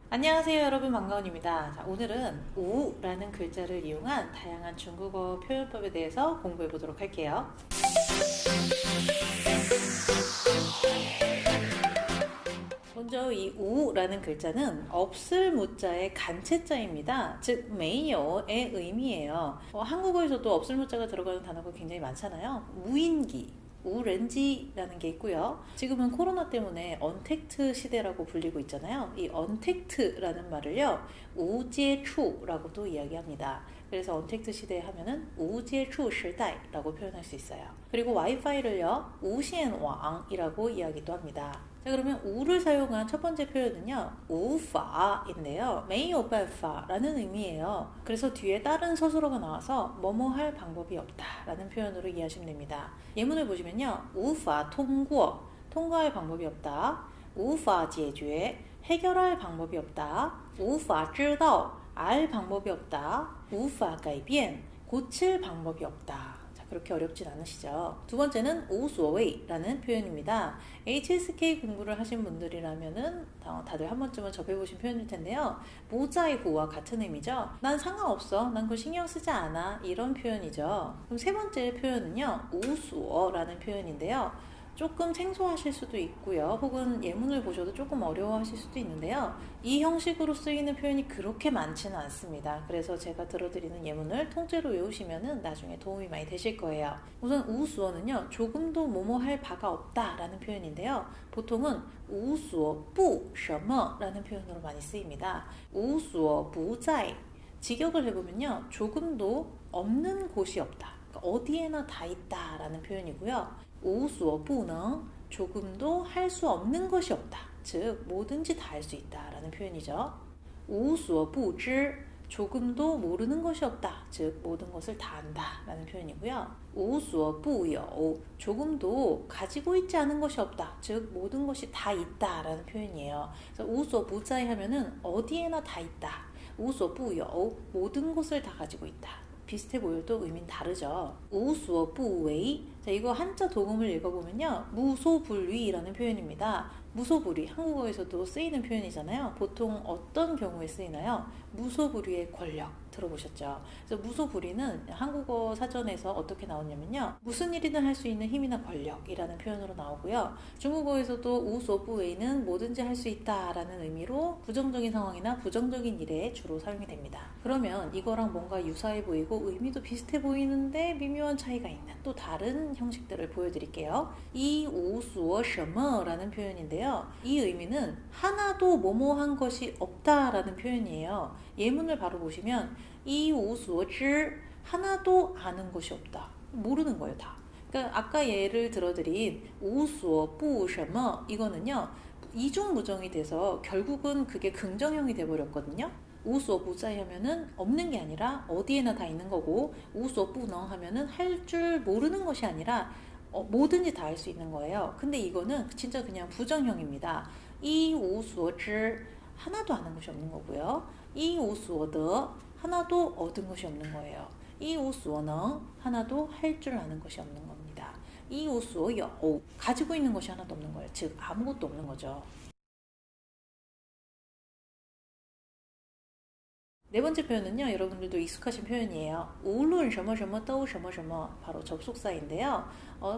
안녕하세요 여러분, 반가운입니다. 자, 오늘은 우라는 글자를 이용한 다양한 중국어 표현법에 대해서 공부해 보도록 할게요. 먼저 이 우라는 글자는 없을 무자의 간체자입니다. 즉 메이요의 의미예요. 한국어에서도 없을 무자가 들어가는 단어가 굉장히 많잖아요. 무인기, 우렌지라는 게 있고요. 지금은 코로나 때문에 언택트 시대라고 불리고 있잖아요. 이 언택트라는 말을요, 우제추라고도 이야기합니다. 그래서 언택트 시대 하면은 우제추 시대라고 표현할 수 있어요. 그리고 와이파이를요, 우시엔왕이라고 이야기도 합니다. 자, 그러면 우를 사용한 첫 번째 표현은요, 우파인데요. 没有办法라는 의미예요. 그래서 뒤에 다른 서술어가 나와서 뭐뭐 할 방법이 없다라는 표현으로 이해하시면 됩니다. 예문을 보시면요, 无法通过 통과할 방법이 없다. 无法解决 해결할 방법이 없다. 无法知道 알 방법이 없다. 无法改变 고칠 방법이 없다. 그렇게 어렵진 않으시죠? 두 번째는 우소웨이라는 표현입니다. HSK 공부를 하신 분들이라면은 다들 한 번쯤은 접해보신 표현일 텐데요. 모자이후와 같은 의미죠. 난 상관없어, 난 그거 신경 쓰지 않아, 이런 표현이죠. 그럼 세 번째 표현은요, 우수어라는 표현인데요. 조금 생소하실 수도 있고요. 혹은 예문을 보셔도 조금 어려워하실 수도 있는데요. 이 형식으로 쓰이는 표현이 그렇게 많지는 않습니다. 그래서 제가 들어드리는 예문을 통째로 외우시면 나중에 도움이 많이 되실 거예요. 우선 우수어는요, 조금도 뭐뭐 할 바가 없다라는 표현인데요. 보통은 우수어 뿌, 什么라는 표현으로 많이 쓰입니다. 우수어 부자이, 직역을 해보면요, 조금도 없는 곳이 없다. 그러니까 어디에나 다 있다라는 표현이고요. 无所不能 조금도 할 수 없는 것이 없다. 즉 뭐든지 다 할 수 있다라는 표현이죠. 无所不知 조금도 모르는 것이 없다. 즉 모든 것을 다 안다라는 표현이고요. 无所不有 조금도 가지고 있지 않은 것이 없다. 즉 모든 것이 다 있다라는 표현이에요. 그래서 无所不在 하면은 어디에나 다 있다. 无所不有 모든 것을 다 가지고 있다. 비슷해 보여도 의미는 다르죠. 우수어부웨이. 자, 이거 한자 도금을 읽어보면요, 무소불위라는 표현입니다. 무소불위, 한국어에서도 쓰이는 표현이잖아요. 보통 어떤 경우에 쓰이나요? 무소불위의 권력 들어보셨죠? 그래서 무소불위는 한국어 사전에서 어떻게 나오냐면요, 무슨 일이든 할 수 있는 힘이나 권력이라는 표현으로 나오고요. 중국어에서도 우소부웨이는 뭐든지 할 수 있다라는 의미로 부정적인 상황이나 부정적인 일에 주로 사용이 됩니다. 그러면 이거랑 뭔가 유사해 보이고 의미도 비슷해 보이는데 미묘한 차이가 있는 또 다른 형식들을 보여드릴게요. 이 우수어 什么라는 표현인데요. 이 의미는 하나도 뭐뭐한 것이 없다라는 표현이에요. 예문을 바로 보시면 이 우수어 知 하나도 아는 것이 없다. 모르는 거예요, 다. 그러니까 아까 예를 들어드린 우수어 뿌 什么 이거는요, 이중무정이 돼서 결국은 그게 긍정형이 돼버렸거든요. 우수어부자이 하면은 없는 게 아니라 어디에나 다 있는 거고, 우수어부능 하면은 할 줄 모르는 것이 아니라 뭐든지 다 할 수 있는 거예요. 근데 이거는 진짜 그냥 부정형입니다. 이 우수어즈 하나도 아는 것이 없는 거고요. 이 우수어더 하나도 얻은 것이 없는 거예요. 이 우수어능 하나도 할 줄 아는 것이 없는 겁니다. 이 우수어여 가지고 있는 것이 하나도 없는 거예요. 즉 아무것도 없는 거죠. 네 번째 표현은요, 여러분들도 익숙하신 표현이에요. 우론 什么什么都什么什么, 바로 접속사인데요.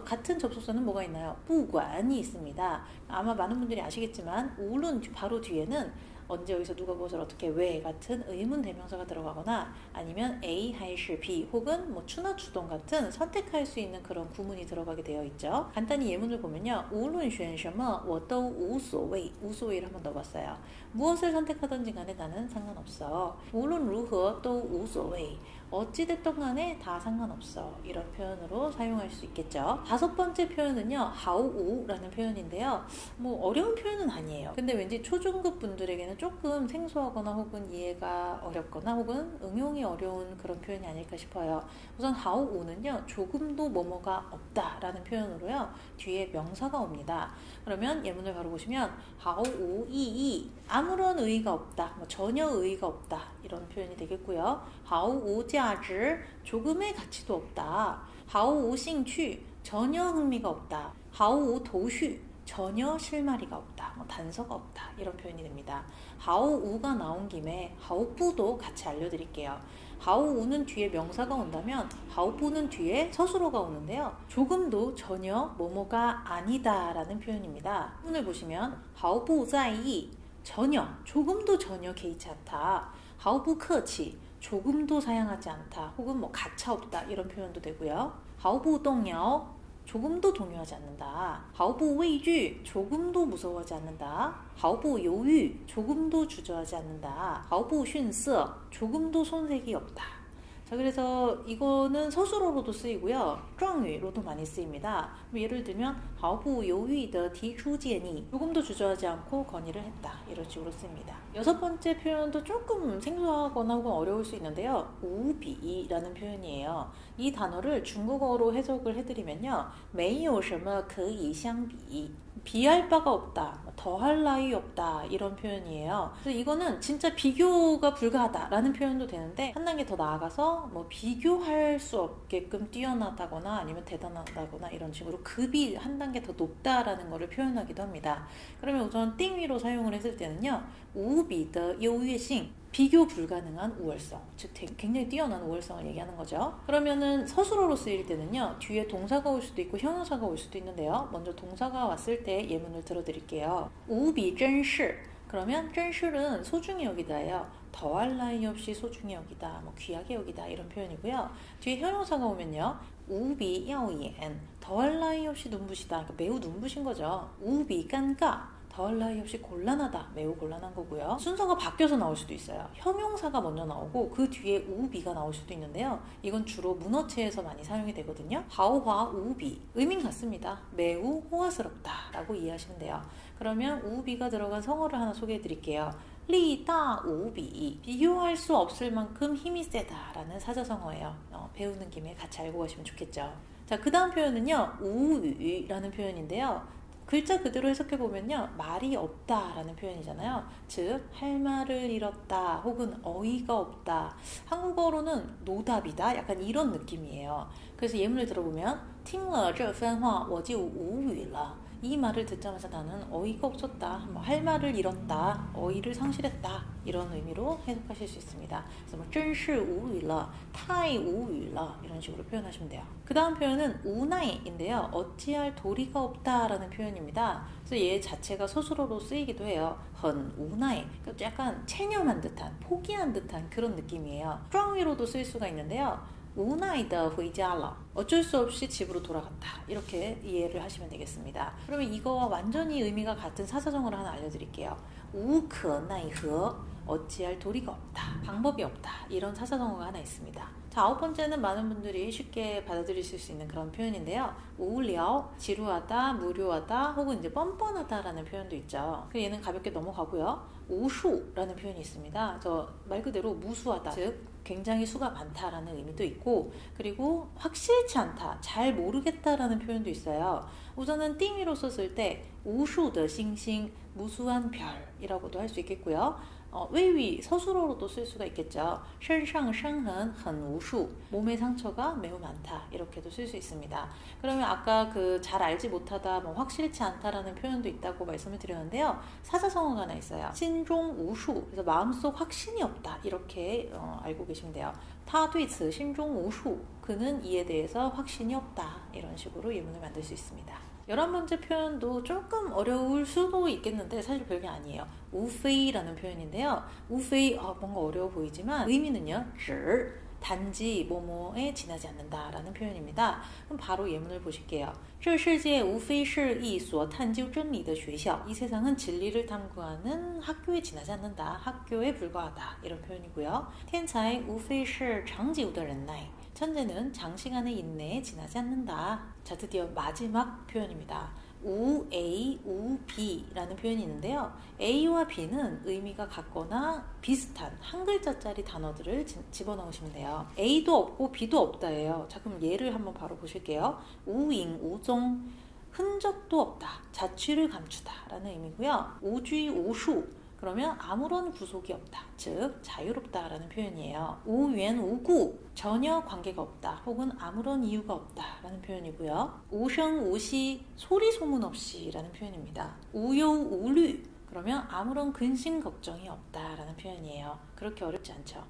같은 접속사는 뭐가 있나요? 不管이 있습니다. 아마 많은 분들이 아시겠지만 우론 바로 뒤에는 언제 여기서 누가 무엇을 어떻게 왜 같은 의문 대명사가 들어가거나 아니면 A, 还是 B 혹은 뭐 추나 추동 같은 선택할 수 있는 그런 구문이 들어가게 되어 있죠. 간단히 예문을 보면요, 无论选什么我都无所谓, 우소웨이를 한번 넣어봤어요. 무엇을 선택하든지 간에 나는 상관없어. 无论如何都无所谓. 어찌됐든 간에 다 상관없어. 이런 표현으로 사용할 수 있겠죠. 다섯 번째 표현은요, 하우우라는 표현인데요. 뭐 어려운 표현은 아니에요. 근데 왠지 초중급 분들에게는 조금 생소하거나 혹은 이해가 어렵거나 혹은 응용이 어려운 그런 표현이 아닐까 싶어요. 우선 하우우는요, 조금도 뭐뭐가 없다라는 표현으로요, 뒤에 명사가 옵니다. 그러면 예문을 바로 보시면 하우우이이, 아무런 의의가 없다, 뭐 전혀 의의가 없다, 이런 표현이 되겠고요. 하우우자즈, 조금의 가치도 없다. 하우우兴趣, 전혀 흥미가 없다. 하우우도슈, 전혀 실마리가 없다, 뭐 단서가 없다 이런 표현이 됩니다. 하오우가 나온 김에 하오부도 같이 알려드릴게요. 하오우는 뒤에 명사가 온다면 하오부는 뒤에 서술어가 오는데요. 조금도 전혀 뭐뭐가 아니다 라는 표현입니다. 문을 보시면 하오부 자이 전혀 조금도 전혀 개의치 않다. 하오부客气 조금도 사양하지 않다 혹은 뭐 가차없다 이런 표현도 되고요. 하오부 동요 조금도 동요하지 않는다. 하오부畏惧 조금도 무서워하지 않는다. 하오부 요유 조금도 주저하지 않는다. 하오부 슌서 조금도 손색이 없다. 자, 그래서 이거는 서술어로도 쓰이고요. 状语로도 많이 쓰입니다. 예를 들면 하오부 요유의提出建议 조금도 주저하지 않고 건의를 했다. 이런 식으로 씁니다. 여섯 번째 표현도 조금 생소하거나 혹은 어려울 수 있는데요. 우비라는 표현이에요. 이 단어를 중국어로 해석을 해드리면요. 没有什么可以相比 비할 바가 없다, 더할 나위 없다 이런 표현이에요. 그래서 이거는 진짜 비교가 불가하다라는 표현도 되는데 한 단계 더 나아가서 뭐 비교할 수 없게끔 뛰어나다거나 아니면 대단하다거나 이런 식으로 급이 한 단계 더 높다라는 것을 표현하기도 합니다. 그러면 우선 띵위로 사용을 했을 때는요. 우비의优越性 비교 불가능한 우월성, 즉 굉장히 뛰어난 우월성을 얘기하는 거죠. 그러면은 서술어로 쓰일 때는요. 뒤에 동사가 올 수도 있고 형용사가 올 수도 있는데요. 먼저 동사가 왔을 때 예문을 들어드릴게요. 우비 真是 그러면 真是는 소중히 여기다예요. 더할 나위 없이 소중히 여기다, 뭐 귀하게 여기다 이런 표현이고요. 뒤에 형용사가 오면요. 우비 耀眼 더할 나위 없이 눈부시다, 그러니까 매우 눈부신 거죠. 우비 尴尬 더할 나위 없이 곤란하다, 매우 곤란한 거고요. 순서가 바뀌어서 나올 수도 있어요. 형용사가 먼저 나오고 그 뒤에 우비가 나올 수도 있는데요. 이건 주로 문어체에서 많이 사용이 되거든요. 하오화 우비 의미는 같습니다. 매우 호화스럽다 라고 이해하시면 돼요. 그러면 우비가 들어간 성어를 하나 소개해 드릴게요. 리다 우비 비교할 수 없을 만큼 힘이 세다 라는 사자성어예요. 배우는 김에 같이 알고 가시면 좋겠죠. 자, 그 다음 표현은요. 우유라는 표현인데요. 글자 그대로 해석해보면요. 말이 없다라는 표현이잖아요. 즉, 할 말을 잃었다 혹은 어이가 없다. 한국어로는 노답이다. 약간 이런 느낌이에요. 그래서 예문을 들어보면 听了这番话我就无语了. 이 말을 듣자마자 나는 어이가 없었다, 뭐 할 말을 잃었다, 어이를 상실했다 이런 의미로 해석하실 수 있습니다. 그래서 뭐 真是无语了, 太无语了 이런 식으로 표현하시면 돼요. 그 다음 표현은 우나이인데요. 어찌할 도리가 없다라는 표현입니다. 그래서 얘 자체가 서술어로 쓰이기도 해요. 很 우나이, 그러니까 약간 체념한 듯한, 포기한 듯한 그런 느낌이에요. 状위로도 쓸 수가 있는데요. 우나이다 회자라 어쩔 수 없이 집으로 돌아갔다 이렇게 이해를 하시면 되겠습니다. 그러면 이거와 완전히 의미가 같은 사자성어를 하나 알려드릴게요. 우커나이허 어찌할 도리가 없다, 방법이 없다 이런 사자성어가 하나 있습니다. 자, 아홉 번째는 많은 분들이 쉽게 받아들이실 수 있는 그런 표현인데요. 우려, 지루하다, 무료하다 혹은 이제 뻔뻔하다라는 표현도 있죠. 얘는 가볍게 넘어가고요. 우수라는 표현이 있습니다. 말 그대로 무수하다, 즉 굉장히 수가 많다라는 의미도 있고, 그리고 확실치 않다, 잘 모르겠다라는 표현도 있어요. 우선은 띵위로 썼을 때 우수의 싱싱, 무수한 별이라고도 할 수 있겠고요. 외위 서술어로도 쓸 수가 있겠죠. 身上伤痕很无数 몸의 상처가 매우 많다 이렇게도 쓸 수 있습니다. 그러면 아까 그 잘 알지 못하다, 뭐 확실치 않다라는 표현도 있다고 말씀을 드렸는데요. 사자성어가 하나 있어요. 心中无数 그래서 마음속 확신이 없다 이렇게 알고 계시면 돼요. 他对此心中无数 그는 이에 대해서 확신이 없다 이런 식으로 예문을 만들 수 있습니다. 11번째 표현도 조금 어려울 수도 있겠는데 사실 별게 아니에요. 우페이라는 표현인데요. 우페이 뭔가 어려워 보이지만 의미는요. 只 단지 뭐뭐에 지나지 않는다라는 표현입니다. 그럼 바로 예문을 보실게요. 这世界无非是一所探究真理的学校. 이 세상은 진리를 탐구하는 학교에 지나지 않는다. 학교에 불과하다. 이런 표현이고요. 天才无非是长久的忍耐. 천재는 장시간의 인내에 지나지 않는다. 자, 드디어 마지막 표현입니다. 우A, 우B라는 표현이 있는데요. A와 B는 의미가 같거나 비슷한 한 글자짜리 단어들을 집어넣으시면 돼요. A도 없고 B도 없다예요. 자, 그럼 예를 한번 바로 보실게요. 우잉, 우종, 흔적도 없다, 자취를 감추다 라는 의미고요. 우쥐, 우수, 그러면 아무런 구속이 없다, 즉 자유롭다라는 표현이에요. 우缘우故, 전혀 관계가 없다 혹은 아무런 이유가 없다라는 표현이고요. 우생 우시, 소리 소문 없이라는 표현입니다. 우忧 우虑, 그러면 아무런 근심 걱정이 없다라는 표현이에요. 그렇게 어렵지 않죠.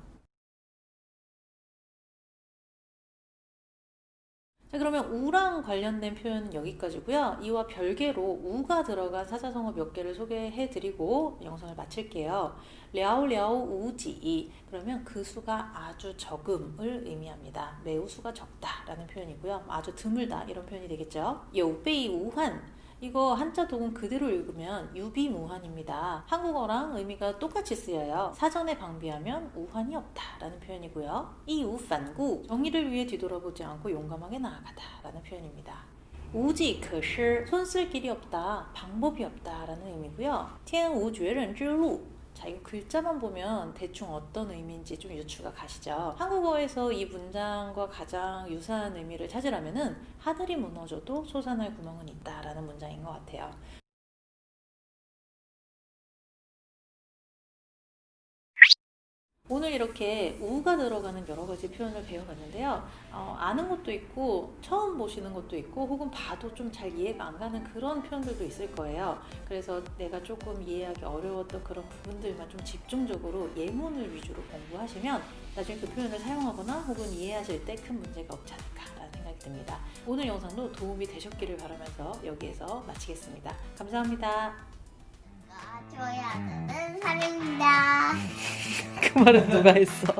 자, 그러면 우랑 관련된 표현은 여기까지고요. 이와 별개로 우가 들어간 사자성어 몇 개를 소개해드리고 영상을 마칠게요. 랴오랴오 우지, 그러면 그 수가 아주 적음을 의미합니다. 매우 수가 적다라는 표현이고요. 아주 드물다 이런 표현이 되겠죠. 요베이 우환, 이거 한자 독은 그대로 읽으면 유비무환입니다. 한국어랑 의미가 똑같이 쓰여요. 사전에 방비하면 우환이 없다라는 표현이고요. 이우반구, 정의를 위해 뒤돌아보지 않고 용감하게 나아가다라는 표현입니다. 우지可是, 손쓸 길이 없다, 방법이 없다라는 의미고요. 天无绝人之路, 자, 이거 글자만 보면 대충 어떤 의미인지 좀 유추가 가시죠. 한국어에서 이 문장과 가장 유사한 의미를 찾으려면은 하늘이 무너져도 솟아날 구멍은 있다라는 문장인 것 같아요. 오늘 이렇게 우가 들어가는 여러 가지 표현을 배워봤는데요. 아는 것도 있고 처음 보시는 것도 있고 혹은 봐도 좀 잘 이해가 안 가는 그런 표현들도 있을 거예요. 그래서 내가 조금 이해하기 어려웠던 그런 부분들만 좀 집중적으로 예문을 위주로 공부하시면 나중에 그 표현을 사용하거나 혹은 이해하실 때 큰 문제가 없지 않을까라는 생각이 듭니다. 오늘 영상도 도움이 되셨기를 바라면서 여기에서 마치겠습니다. 감사합니다. 좋아요는 사랑입니다. 그 말은 누가 했어?